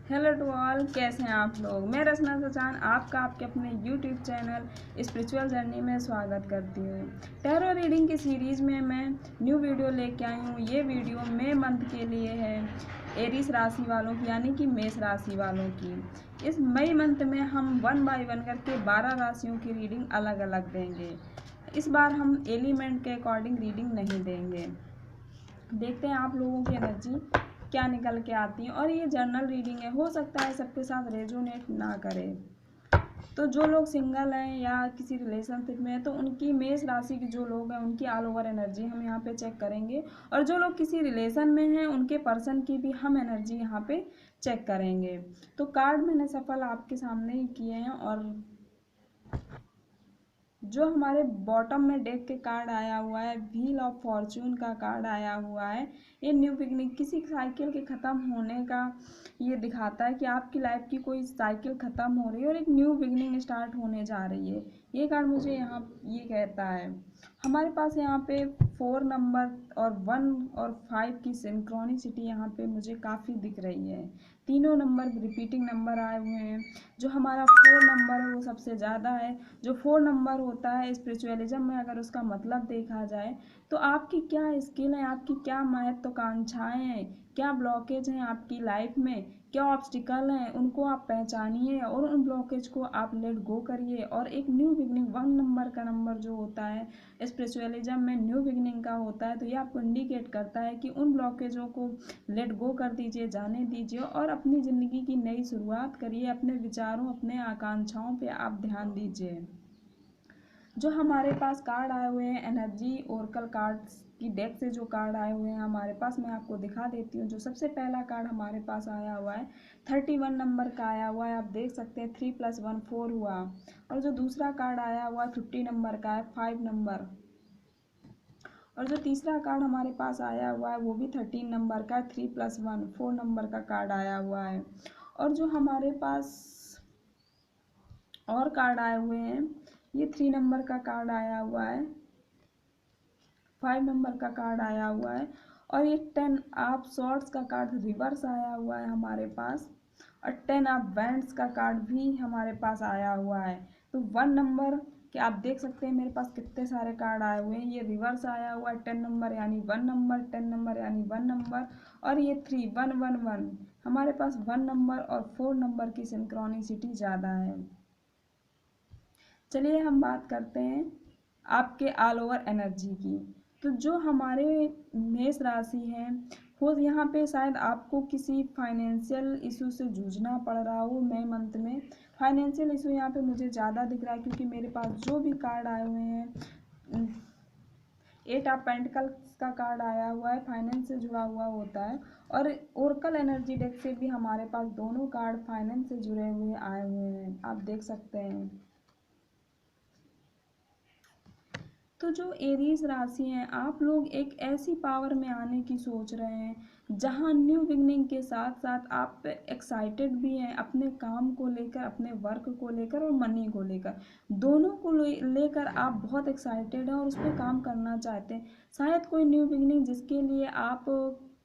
Hello to all, कैसे हैं आप लोग। मैं रचना सचान आपका आपके अपने यूट्यूब चैनल स्पिरिचुअल जर्नी में स्वागत करती हूँ। टैरो रीडिंग की सीरीज़ में मैं न्यू वीडियो लेके आई हूँ। ये वीडियो मई मंथ के लिए है, एरीज राशि वालों की यानी कि मेष राशि वालों की। इस मई मंथ में हम 1 बाय 1 करके 12 राशियों की रीडिंग अलग अलग देंगे। इस बार हम एलिमेंट के अकॉर्डिंग रीडिंग नहीं देंगे। देखते हैं आप लोगों की एनर्जी क्या निकल के आती है। और ये जर्नल रीडिंग है, हो सकता है सबके साथ रेजोनेट ना करे। तो जो लोग सिंगल हैं या किसी रिलेशनशिप में हैं तो उनकी मेष राशि के जो लोग हैं उनकी ऑल ओवर एनर्जी हम यहाँ पे चेक करेंगे। और जो लोग किसी रिलेशन में हैं उनके पर्सन की भी हम एनर्जी यहाँ पे चेक करेंगे। तो कार्ड मैंने सफल आपके सामने ही किए हैं। और जो हमारे बॉटम में डेक के कार्ड आया हुआ है, व्हील ऑफ फॉर्च्यून का कार्ड आया हुआ है। ये न्यू बिगनिंग, किसी साइकिल के ख़त्म होने का ये दिखाता है कि आपकी लाइफ की कोई साइकिल ख़त्म हो रही है और एक न्यू बिगनिंग स्टार्ट होने जा रही है। ये कार्ड मुझे यहाँ ये कहता है। हमारे पास यहाँ पे 4 नंबर और 1 और 5 की सिंक्रोनिसिटी यहाँ पे मुझे काफ़ी दिख रही है। तीनों नंबर रिपीटिंग नंबर आए हुए हैं। जो हमारा 4 नंबर है वो सबसे ज़्यादा है। जो 4 नंबर होता है स्पिरिचुअलिज्म में, अगर उसका मतलब देखा जाए तो आपकी क्या स्किल है, आपकी क्या महत्वाकांक्षाएं हैं, क्या ब्लॉकेज हैं आपकी लाइफ में, क्या ऑब्स्टिकल हैं, उनको आप पहचानिए और उन ब्लॉकेज को आप लेट गो करिए। और एक न्यू बिगनिंग 1 नंबर का नंबर जो होता है स्पिरिचुअलिज्म में न्यू बिगनिंग का होता है। तो ये आपको इंडिकेट करता है कि उन ब्लॉकेजों को लेट गो कर दीजिए, जाने दीजिए और अपनी ज़िंदगी की नई शुरुआत करिए। अपने विचारों, अपने आकांक्षाओं पे आप ध्यान दीजिए। जो हमारे पास कार्ड आए हुए हैं एनर्जी ओरेकल कार्ड्स की डेक से, जो कार्ड आए हुए हैं हमारे पास, मैं आपको दिखा देती हूँ। जो सबसे पहला कार्ड हमारे पास आया हुआ है 31 नंबर का आया हुआ है। आप देख सकते हैं 3 + 1 4 हुआ। और जो दूसरा कार्ड आया हुआ है 50 नंबर का है, 5 नंबर। और जो तीसरा कार्ड हमारे पास आया हुआ है वो भी 13 नंबर का, 3 + 1 4 नंबर का कार्ड आया हुआ है। और जो हमारे पास और कार्ड आए हुए हैं, ये 3 नंबर का कार्ड आया हुआ है, 5 नंबर का कार्ड आया हुआ है और ये 10 ऑफ सॉर्ड्स का कार्ड रिवर्स आया हुआ है हमारे पास। और 10 ऑफ वैंड्स का कार्ड भी हमारे पास आया हुआ है। तो 1 नंबर के आप देख सकते हैं मेरे पास कितने सारे कार्ड आए हुए हैं। ये रिवर्स आया हुआ है 10 नंबर यानी 1 नंबर, 10 नंबर यानी 1 नंबर। और ये 3 1 1 1 हमारे पास 1 नंबर और 4 नंबर की सिंक्रोनिसिटी ज़्यादा है। चलिए हम बात करते हैं आपके ऑल ओवर एनर्जी की। तो जो हमारे मेष राशि हैं, हो यहाँ पे शायद आपको किसी फाइनेंशियल इशू से जूझना पड़ रहा हो मई मंथ में। फाइनेंशियल इशू यहाँ पे मुझे ज़्यादा दिख रहा है क्योंकि मेरे पास जो भी कार्ड आए हुए हैं 8 ऑफ पेंटिकल्स का कार्ड आया हुआ है, फाइनेंस से जुड़ा हुआ होता है। और ओरेकल एनर्जी डेक से भी हमारे पास दोनों कार्ड फाइनेंस से जुड़े हुए आए हुए हैं, आप देख सकते हैं। तो जो एरीज राशि हैं, आप लोग एक ऐसी पावर में आने की सोच रहे हैं जहां न्यू बिगनिंग के साथ साथ आप एक्साइटेड भी हैं अपने काम को लेकर, अपने वर्क को लेकर और मनी को लेकर। दोनों को लेकर आप बहुत एक्साइटेड हैं और उस पर काम करना चाहते हैं। शायद कोई न्यू बिगनिंग जिसके लिए आप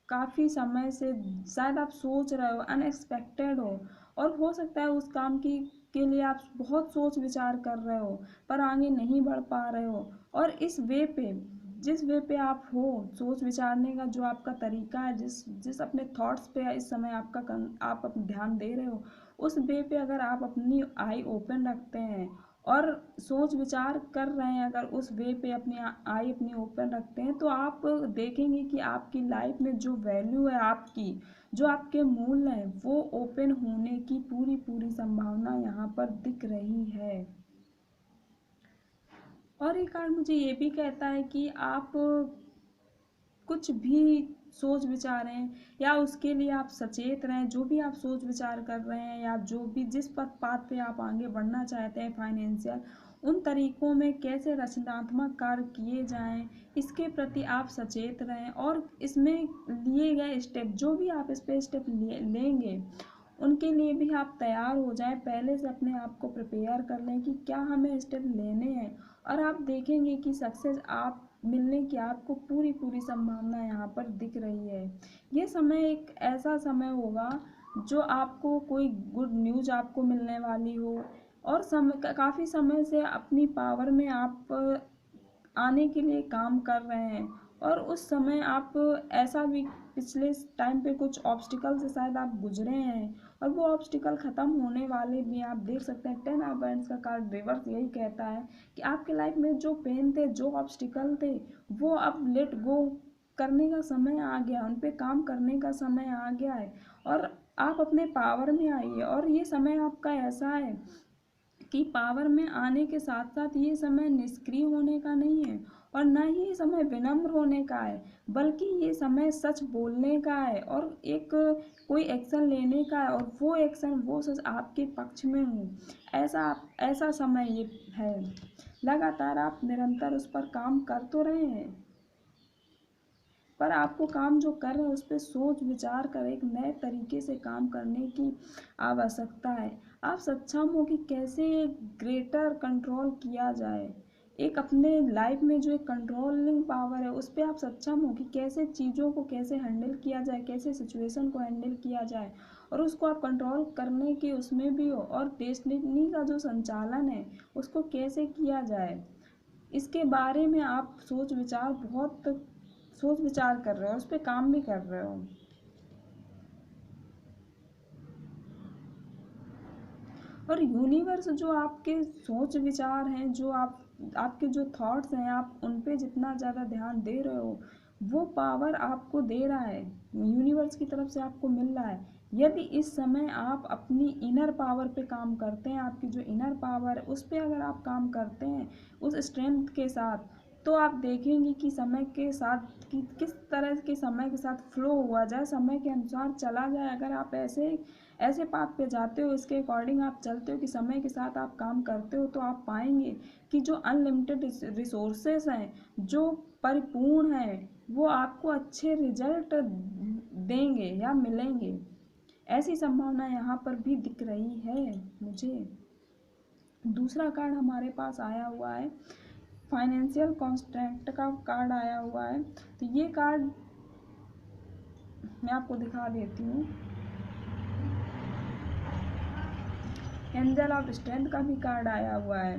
काफ़ी समय से शायद आप सोच रहे हो, अनएक्सपेक्टेड हो। और हो सकता है उस काम की के लिए आप बहुत सोच विचार कर रहे हो पर आगे नहीं बढ़ पा रहे हो। और इस वे पे, जिस वे पे आप हो, सोच विचारने का जो आपका तरीका है, जिस जिस अपने थॉट्स पे इस समय आप ध्यान दे रहे हो, उस वे पे अगर आप अपनी आई ओपन रखते हैं और सोच विचार कर रहे हैं, अगर उस वे पे अपनी आई अपनी ओपन रखते हैं तो आप देखेंगे कि आपकी लाइफ में जो वैल्यू है आपकी, जो आपके मूल्य हैं, वो ओपन होने की पूरी पूरी संभावना यहाँ पर दिख रही है। और ये कार्ड मुझे ये भी कहता है कि आप कुछ भी सोच विचार हैं या उसके लिए आप सचेत रहें। जो भी आप सोच विचार कर रहे हैं या जो भी जिस पाथ पे आप आगे बढ़ना चाहते हैं फाइनेंशियल, उन तरीकों में कैसे रचनात्मक कार्य किए जाएं, इसके प्रति आप सचेत रहें। और इसमें लिए गए स्टेप, जो भी आप इस पे स्टेप लेंगे उनके लिए भी आप तैयार हो जाएं, पहले से अपने आप को प्रिपेयर कर लें कि क्या हमें स्टेप लेने हैं। और आप देखेंगे कि सक्सेस आप मिलने की आपको पूरी पूरी संभावना यहाँ पर दिख रही है। ये समय एक ऐसा समय होगा जो आपको कोई गुड न्यूज़ आपको मिलने वाली हो, और काफ़ी समय से अपनी पावर में आप आने के लिए काम कर रहे हैं, और उस समय आप ऐसा भी पिछले टाइम पे कुछ ऑब्स्टिकल से शायद आप गुजरे हैं, और वो ऑब्स्टिकल ख़त्म होने वाले भी हैं। आप देख सकते हैं 10 ऑफ वांड्स का कार्ड रिवर्स यही कहता है कि आपके लाइफ में जो पेन थे, जो ऑब्स्टिकल थे, वो अब लेट गो करने का समय आ गया, उन पे काम करने का समय आ गया है, और आप अपने पावर में आइए। और ये समय आपका ऐसा है कि पावर में आने के साथ साथ ये समय निष्क्रिय होने का नहीं है, और न ही ये समय विनम्र होने का है, बल्कि ये समय सच बोलने का है, और एक कोई एक्शन लेने का है, और वो एक्शन वो सच आपके पक्ष में हो, ऐसा ऐसा समय ये है। लगातार आप निरंतर उस पर काम कर तो रहे हैं, पर आपको काम जो कर रहे हैं उस पर सोच विचार कर एक नए तरीके से काम करने की आवश्यकता है। आप सक्षम हो कि कैसे ग्रेटर कंट्रोल किया जाए, एक अपने लाइफ में जो एक कंट्रोलिंग पावर है उस पर आप सक्षम हो कि कैसे चीज़ों को कैसे हैंडल किया जाए, कैसे सिचुएशन को हैंडल किया जाए, और उसको आप कंट्रोल करने के उसमें भी हो, और डेस्टिनी का जो संचालन है उसको कैसे किया जाए, इसके बारे में आप सोच विचार कर रहे हो, उस पर काम भी कर रहे हो। और यूनिवर्स जो आपके सोच विचार हैं, जो आपके जो थॉट्स हैं, आप उन पे जितना ज़्यादा ध्यान दे रहे हो, वो पावर आपको दे रहा है, यूनिवर्स की तरफ से आपको मिल रहा है। यदि इस समय आप अपनी इनर पावर पे काम करते हैं, आपकी जो इनर पावर है उस पे अगर आप काम करते हैं उस स्ट्रेंथ के साथ, तो आप देखेंगे कि समय के साथ कि किस तरह के समय के साथ फ्लो हुआ जाए, समय के अनुसार चला जाए। अगर आप ऐसे ऐसे पाथ पे जाते हो, इसके अकॉर्डिंग आप चलते हो कि समय के साथ आप काम करते हो, तो आप पाएंगे कि जो अनलिमिटेड रिसोर्सेस हैं, जो परिपूर्ण हैं, वो आपको अच्छे रिजल्ट देंगे या मिलेंगे। ऐसी संभावना यहाँ पर भी दिख रही है मुझे। दूसरा कार्ड हमारे पास आया हुआ है, फाइनेंशियल कॉन्स्ट्रैक्ट का कार्ड आया हुआ है। तो ये कार्ड मैं आपको दिखा देती हूँ। एंजल ऑफ स्ट्रेंथ का भी कार्ड आया हुआ है।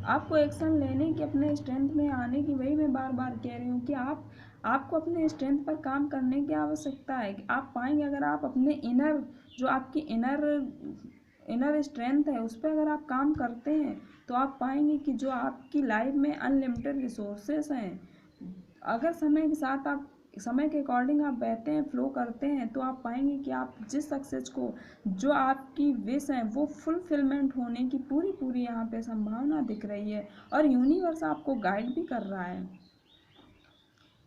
आपको एक्शन लेने की, अपने स्ट्रेंथ में आने की, वही मैं बार बार कह रही हूँ कि आपको अपने स्ट्रेंथ पर काम करने की आवश्यकता है। आप पाएंगे अगर आप अपने इनर, जो आपकी इनर स्ट्रेंथ है उस पर अगर आप काम करते हैं, तो आप पाएंगे कि जो आपकी लाइफ में अनलिमिटेड रिसोर्सेस हैं, अगर समय के अकॉर्डिंग आप बहते हैं, फ्लो करते हैं, तो आप पाएंगे कि आप जिस सक्सेस को, जो आपकी विश है, वो फुलफिलमेंट होने की पूरी पूरी यहाँ पे संभावना दिख रही है, और यूनिवर्स आपको गाइड भी कर रहा है।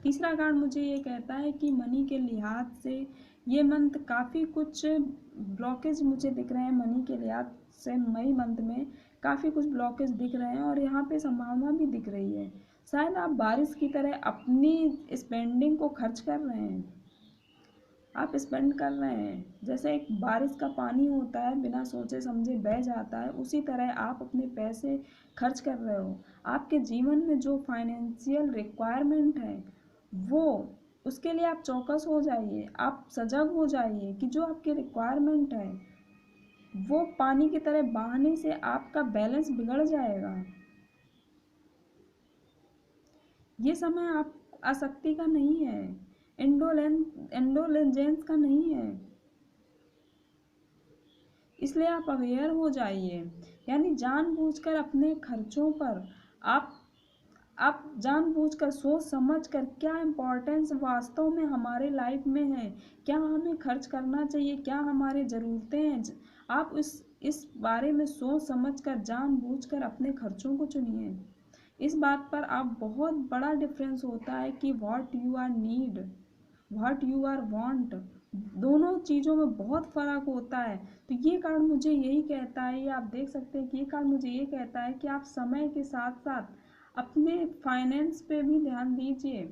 तीसरा कार्ड मुझे ये कहता है कि मनी के लिहाज से ये मंथ काफ़ी कुछ ब्लॉकेज मुझे दिख रहे हैं, मनी के लिहाज से मई मंथ में काफ़ी कुछ ब्लॉकेज दिख रहे हैं, और यहाँ पे संभावना भी दिख रही है। शायद आप बारिश की तरह अपनी स्पेंडिंग को खर्च कर रहे हैं, आप स्पेंड कर रहे हैं, जैसे एक बारिश का पानी होता है बिना सोचे समझे बह जाता है, उसी तरह आप अपने पैसे खर्च कर रहे हो। आपके जीवन में जो फाइनेंशियल रिक्वायरमेंट है, वो उसके लिए आप चौकस हो जाइए, आप सजग हो जाइए कि जो आपकी रिक्वायरमेंट है वो पानी की तरह बहाने से आपका बैलेंस बिगड़ जाएगा। ये समय आप आसक्ति का नहीं है, इंडोलेंजेंस का नहीं है, इसलिए आप अवेयर हो जाइए। यानी जानबूझकर अपने खर्चों पर आप आप जानबूझकर सोच समझकर क्या इम्पोर्टेंस वास्तव में हमारे लाइफ में है, क्या हमें खर्च करना चाहिए, क्या हमारे ज़रूरतें हैं, आप इस बारे में सोच समझकर जानबूझकर अपने खर्चों को चुनिए। इस बात पर आप बहुत बड़ा डिफरेंस होता है कि what you are need, what you are want, दोनों चीज़ों में बहुत फ़र्क होता है। तो ये कार्ड मुझे यही कहता है, ये आप देख सकते हैं कि ये कार्ड मुझे ये कहता है कि आप समय के साथ साथ अपने फाइनेंस पे भी ध्यान दीजिए,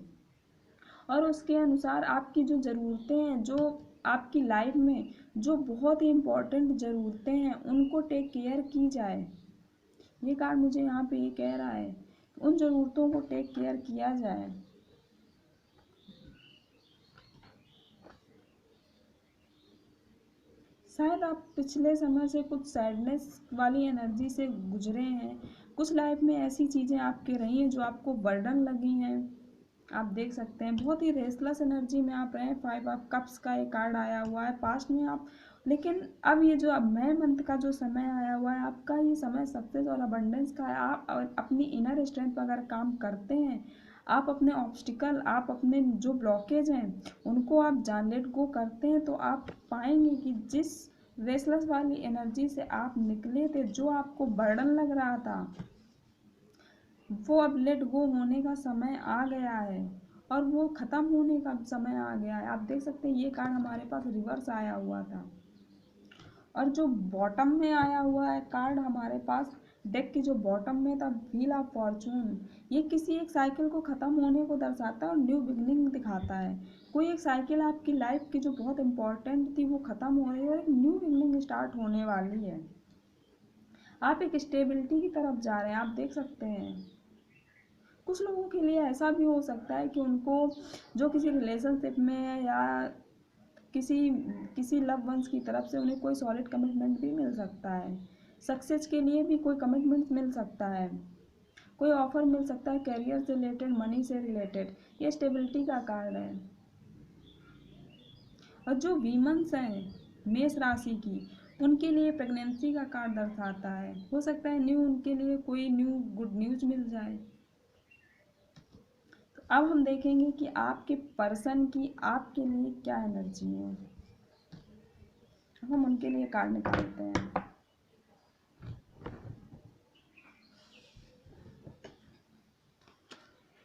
और उसके अनुसार आपकी जो ज़रूरतें हैं, जो आपकी लाइफ में जो बहुत ही इम्पोर्टेंट ज़रूरतें हैं, उनको टेक केयर की जाए। ये कार्ड मुझे यहाँ पे ये कह रहा है, उन ज़रूरतों को टेक केयर किया जाए। शायद आप पिछले समय से कुछ सैडनेस वाली एनर्जी से गुजरे हैं। कुछ लाइफ में ऐसी चीज़ें आपके रही हैं जो आपको बर्डन लगी हैं। आप देख सकते हैं बहुत ही रेस्टलेस एनर्जी में आप रहे हैं। 5 ऑफ कप्स का एक कार्ड आया हुआ है पास्ट में आप, लेकिन अब ये जो अब मई मंथ का जो समय आया हुआ है आपका, ये समय सक्सेस और अबंडेंस का है। आप अपनी इनर स्ट्रेंथ पर अगर काम करते हैं, आप अपने ऑब्स्टिकल, आप अपने जो ब्लॉकेज हैं उनको आप जान लेट गो करते हैं, तो आप पाएंगे कि जिस रेस्टलेस वाली एनर्जी से आप निकले थे, जो आपको बर्डन लग रहा था, वो अब लेट गो होने का समय आ गया है और वो ख़त्म होने का समय आ गया है। आप देख सकते हैं ये कार्ड हमारे पास रिवर्स आया हुआ था और जो बॉटम में आया हुआ है कार्ड हमारे पास डेक की जो बॉटम में था, व्हील ऑफ फॉर्चून, ये किसी एक साइकिल को ख़त्म होने को दर्शाता है और न्यू बिगनिंग दिखाता है। कोई एक साइकिल आपकी लाइफ की जो बहुत इंपॉर्टेंट थी वो ख़त्म हो रही है और एक न्यू बिगनिंग स्टार्ट होने वाली है। आप एक स्टेबिलिटी की तरफ जा रहे हैं। आप देख सकते हैं कुछ लोगों के लिए ऐसा भी हो सकता है कि उनको जो किसी रिलेशनशिप में है या किसी किसी लव वंस की तरफ से उन्हें कोई सॉलिड कमिटमेंट भी मिल सकता है। सक्सेस के लिए भी कोई कमिटमेंट मिल सकता है, कोई ऑफर मिल सकता है करियर से रिलेटेड, मनी से रिलेटेड। ये स्टेबिलिटी का कार्ड है। और जो वीमन्स हैं मेष राशि की, उनके लिए प्रेगनेंसी का कार्ड दर्शाता है। हो सकता है न्यू उनके लिए कोई न्यू गुड न्यूज़ मिल जाए। तो अब हम देखेंगे कि आपके पर्सन की आपके लिए क्या एनर्जी है। हम उनके लिए कार्ड निकालते हैं।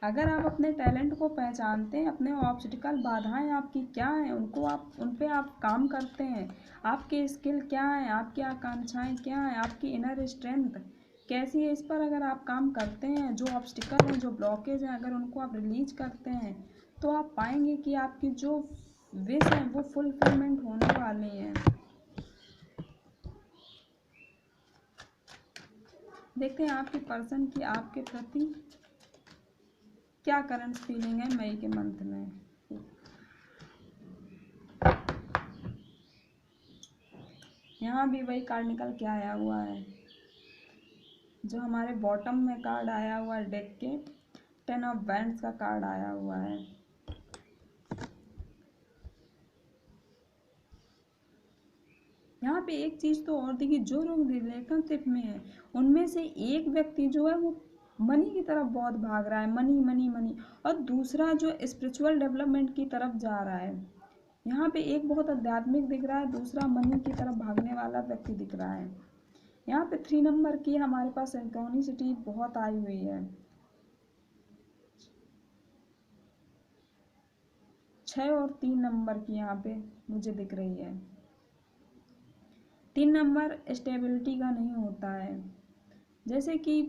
अगर आप अपने टैलेंट को पहचानते हैं, अपने ऑब्स्टिकल बाधाएं आपकी क्या हैं, उनको आप उन पे आप काम करते हैं, आपके स्किल क्या हैं, आपकी आकांक्षाएं क्या हैं, आपकी इनर स्ट्रेंथ कैसी है, इस पर अगर आप काम करते हैं, जो ऑब्स्टिकल हैं, जो ब्लॉकेज हैं, अगर उनको आप रिलीज करते हैं, तो आप पाएंगे कि आपकी जो विश हैं वो फुलफिलमेंट होने वाली हैं। देखते हैं आपके पर्सन की आपके प्रति क्या करंट फीलिंग है मई के मंथ में। यहाँ भी वही कार्ड निकल के आया हुआ है जो हमारे बॉटम में कार्ड आया हुआ है डेक के। 10 ऑफ वैंड्स का कार्ड आया हुआ है। यहाँ पे एक चीज़ तो और देखिए, जो लोग रिलेशनशिप में है उनमें से एक व्यक्ति जो है वो मनी की तरफ बहुत भाग रहा है, मनी मनी मनी, और दूसरा जो स्पिरिचुअल डेवलपमेंट की तरफ जा रहा है। यहाँ पे एक बहुत आध्यात्मिक दिख रहा है, दूसरा मनी की तरफ भागने वाला व्यक्ति दिख रहा है। यहाँ पे 3 नंबर की हमारे पास सिंक्रोनिसिटी बहुत आई हुई है। 6 और 3 नंबर की यहाँ पे मुझे दिख रही है। 3 नंबर स्टेबिलिटी का नहीं होता है। जैसे कि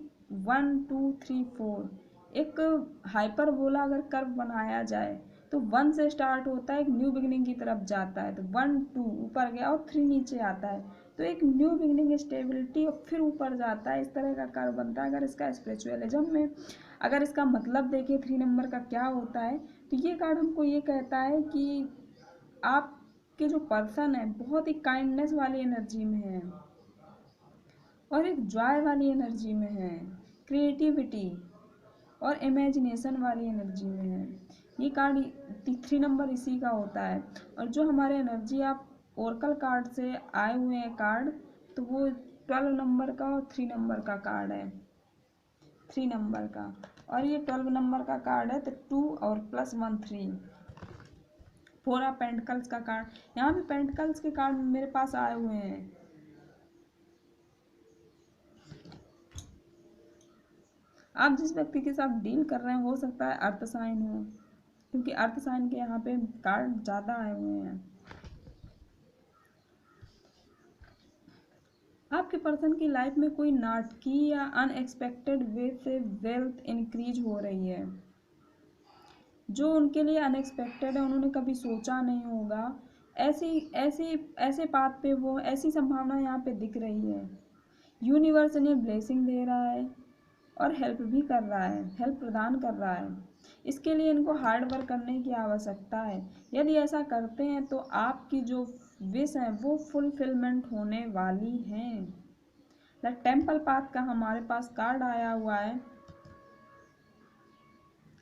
1 2 3 4 एक हाइपरबोला अगर कर्व बनाया जाए तो 1 से स्टार्ट होता है, एक न्यू बिगिनिंग की तरफ जाता है, तो 1 2 ऊपर गया और 3 नीचे आता है, तो एक न्यू बिगिनिंग स्टेबिलिटी और फिर ऊपर जाता है। इस तरह का कर्व बनता है। अगर इसका स्पिरिचुअलिज्म में अगर इसका मतलब देखें 3 नंबर का क्या होता है, तो ये कार्ड हमको ये कहता है कि आपके जो पर्सन है बहुत ही काइंडनेस वाली एनर्जी में है और एक जॉय वाली एनर्जी में है, क्रिएटिविटी और इमेजिनेशन वाली एनर्जी में है। ये कार्ड 3 नंबर इसी का होता है। और जो हमारे एनर्जी आप ओरेकल कार्ड से आए हुए हैं कार्ड, तो वो 12 नंबर का और 3 नंबर का कार्ड है। 3 नंबर का और ये 12 नंबर का कार्ड है, तो 2 और +1 3। 4 ऑफ पेंटिकल्स का कार्ड। यहाँ भी पेंटिकल्स के कार्ड मेरे पास आए हुए हैं। आप जिस व्यक्ति के साथ डील कर रहे हैं हो सकता है अर्थ साइन हो, क्योंकि अर्थ साइन के यहाँ पे कार्ड ज़्यादा आए हुए हैं। आपके पर्सन की लाइफ में कोई नाटकीय या अनएक्सपेक्टेड वे से वेल्थ इंक्रीज हो रही है, जो उनके लिए अनएक्सपेक्टेड है, उन्होंने कभी सोचा नहीं होगा। ऐसी ऐसी ऐसे पाथ पे वो ऐसी संभावना यहाँ पे दिख रही है। यूनिवर्स इन्हें ब्लेसिंग दे रहा है और हेल्प भी कर रहा है, हेल्प प्रदान कर रहा है। इसके लिए इनको हार्ड वर्क करने की आवश्यकता है। यदि ऐसा करते हैं तो आपकी जो विश हैं वो फुलफिलमेंट होने वाली हैं। द टेम्पल पाथ का हमारे पास कार्ड आया हुआ है,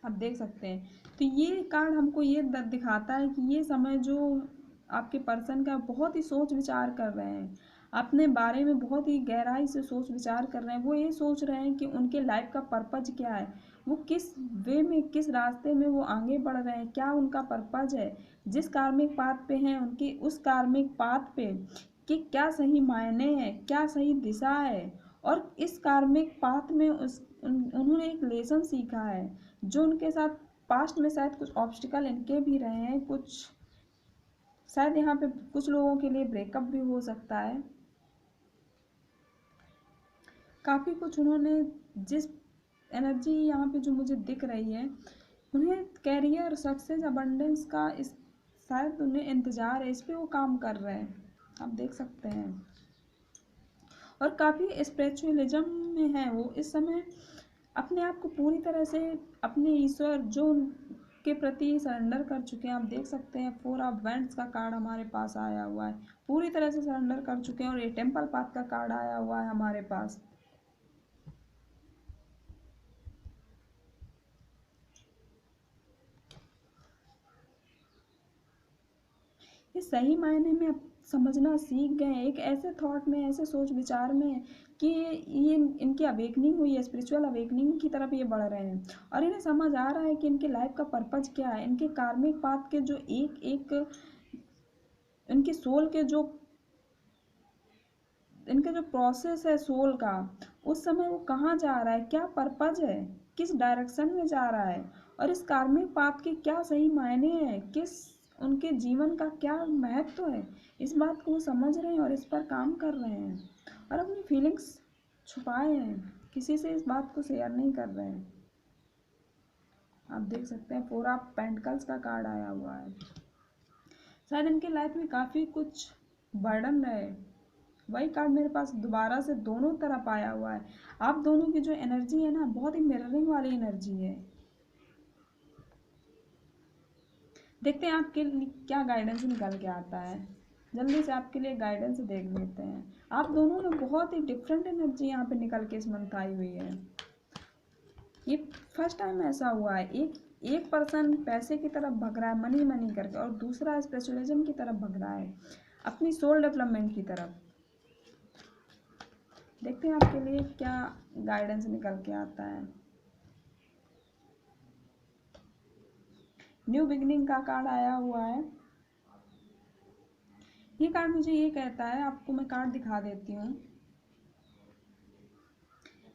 आप देख सकते हैं। तो ये कार्ड हमको ये दिखाता है कि ये समय जो आपके पर्सन का बहुत ही सोच विचार कर रहे हैं, अपने बारे में बहुत ही गहराई से सोच विचार कर रहे हैं। वो ये सोच रहे हैं कि उनके लाइफ का पर्पज क्या है, वो किस वे में, किस रास्ते में वो आगे बढ़ रहे हैं, क्या उनका पर्पज है, जिस कार्मिक पाथ पे हैं उनकी उस कार्मिक पाथ पे कि क्या सही मायने हैं, क्या सही दिशा है। और इस कार्मिक पाथ में उन्होंने एक लेसन सीखा है जो उनके साथ पास्ट में शायद कुछ ऑब्स्टिकल इनके भी रहे हैं, कुछ शायद यहाँ पे कुछ लोगों के लिए ब्रेकअप भी हो सकता है। काफ़ी कुछ उन्होंने, जिस एनर्जी यहाँ पे जो मुझे दिख रही है, उन्हें कैरियर सक्सेस अबंडेंस का इस शायद उन्हें इंतज़ार है, इस पे वो काम कर रहे हैं, आप देख सकते हैं। और काफ़ी स्पिरिचुअलिज्म में है वो इस समय, अपने आप को पूरी तरह से अपने ईश्वर जो उनके प्रति सरेंडर कर चुके हैं। आप देख सकते हैं 4 ऑफ वैंड्स का कार्ड हमारे पास आया हुआ है, पूरी तरह से सरेंडर कर चुके हैं। और ये टेम्पल पाथ का कार्ड आया हुआ है हमारे पास। ये सही मायने में अब समझना सीख गए हैं, एक ऐसे थॉट में, ऐसे सोच विचार में कि ये इनकी अवेकनिंग हुई है, स्पिरिचुअल अवेकनिंग की तरफ ये बढ़ रहे हैं। और इन्हें समझ आ रहा है कि इनके लाइफ का पर्पज क्या है, इनके कार्मिक पाथ के जो एक एक इनके सोल के जो इनका जो प्रोसेस है सोल का, उस समय वो कहाँ जा रहा है, क्या पर्पज है, किस डायरेक्शन में जा रहा है, और इस कार्मिक पाथ के क्या सही मायने हैं, किस उनके जीवन का क्या महत्व है, इस बात को वो समझ रहे हैं और इस पर काम कर रहे हैं। और अपनी फीलिंग्स छुपाए हैं, किसी से इस बात को शेयर नहीं कर रहे हैं। आप देख सकते हैं 4 ऑफ पेंटिकल्स का कार्ड आया हुआ है। शायद इनके लाइफ में काफ़ी कुछ बर्डन रहे, वही कार्ड मेरे पास दोबारा से दोनों तरफ आया हुआ है। आप दोनों की जो एनर्जी है ना, बहुत ही मिररिंग वाली एनर्जी है। देखते हैं आपके लिए क्या गाइडेंस निकल के आता है, जल्दी से आपके लिए गाइडेंस देख लेते हैं। आप दोनों में बहुत ही डिफरेंट एनर्जी यहाँ पे निकल के इस मंथ आई हुई है। ये फर्स्ट टाइम ऐसा हुआ है, एक पर्सन पैसे की तरफ भग रहा है, मनी मनी करके, और दूसरा स्पेशलिज्म की तरफ भग रहा है, अपनी सोल डेवलपमेंट की तरफ। देखते हैं आपके लिए क्या गाइडेंस निकल के आता है। न्यू बिगनिंग का कार्ड आया हुआ है। ये कार्ड मुझे ये कहता है, आपको मैं कार्ड दिखा देती हूँ।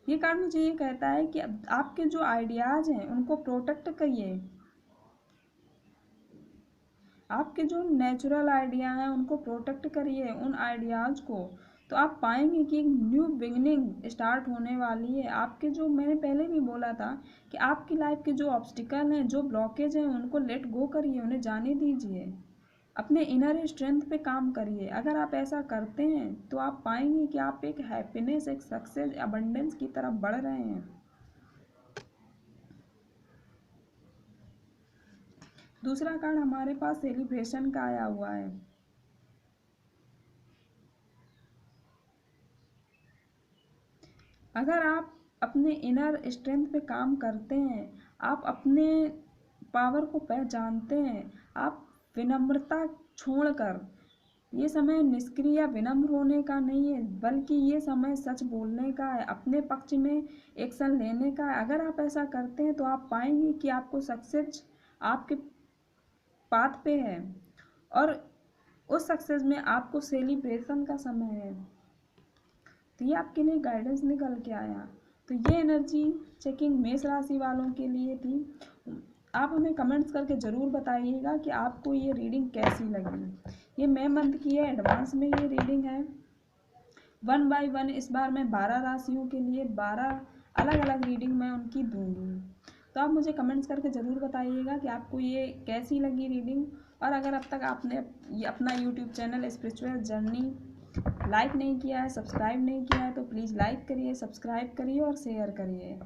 ये कार्ड मुझे ये कहता है कि आपके जो आइडियाज़ हैं उनको प्रोटेक्ट करिए, आपके जो नेचुरल आइडिया हैं उनको प्रोटेक्ट करिए, उन आइडियाज़ को। तो आप पाएंगे कि एक न्यू बिगनिंग स्टार्ट होने वाली है। आपके जो, मैंने पहले भी बोला था कि आपकी लाइफ के जो ऑब्स्टिकल हैं, जो ब्लॉकेज हैं, उनको लेट गो करिए, उन्हें जाने दीजिए, अपने इनर स्ट्रेंथ पे काम करिए। अगर आप ऐसा करते हैं तो आप पाएंगे कि आप एक हैप्पीनेस, एक सक्सेस, अबंडेंस की तरफ बढ़ रहे हैं। दूसरा कार्ड हमारे पास सेलिब्रेशन का आया हुआ है। अगर आप अपने इनर स्ट्रेंथ पे काम करते हैं, आप अपने पावर को पहचानते हैं, आप विनम्रता छोड़कर, ये समय निष्क्रिय या विनम्र होने का नहीं है, बल्कि ये समय सच बोलने का है, अपने पक्ष में एक्शन लेने का है। अगर आप ऐसा करते हैं तो आप पाएंगे कि आपको सक्सेस आपके पाथ पे है, और उस सक्सेस में आपको सेलिब्रेशन का समय है। तो ये आपके लिए गाइडेंस निकल के आया। तो ये एनर्जी चेकिंग मेष राशि वालों के लिए थी। आप हमें कमेंट्स करके ज़रूर बताइएगा कि आपको ये रीडिंग कैसी लगी। ये मई मंथ की है, एडवांस में ये रीडिंग है 1 बाय 1। इस बार मैं 12 राशियों के लिए 12 अलग अलग रीडिंग मैं उनकी दूंगी। तो आप मुझे कमेंट्स करके ज़रूर बताइएगा कि आपको ये कैसी लगी रीडिंग। और अगर अब तक आपने अपना YouTube channel spiritual journey like नहीं किया है, सब्सक्राइब नहीं किया है, तो प्लीज़ लाइक करिए, सब्सक्राइब करिए और शेयर करिए।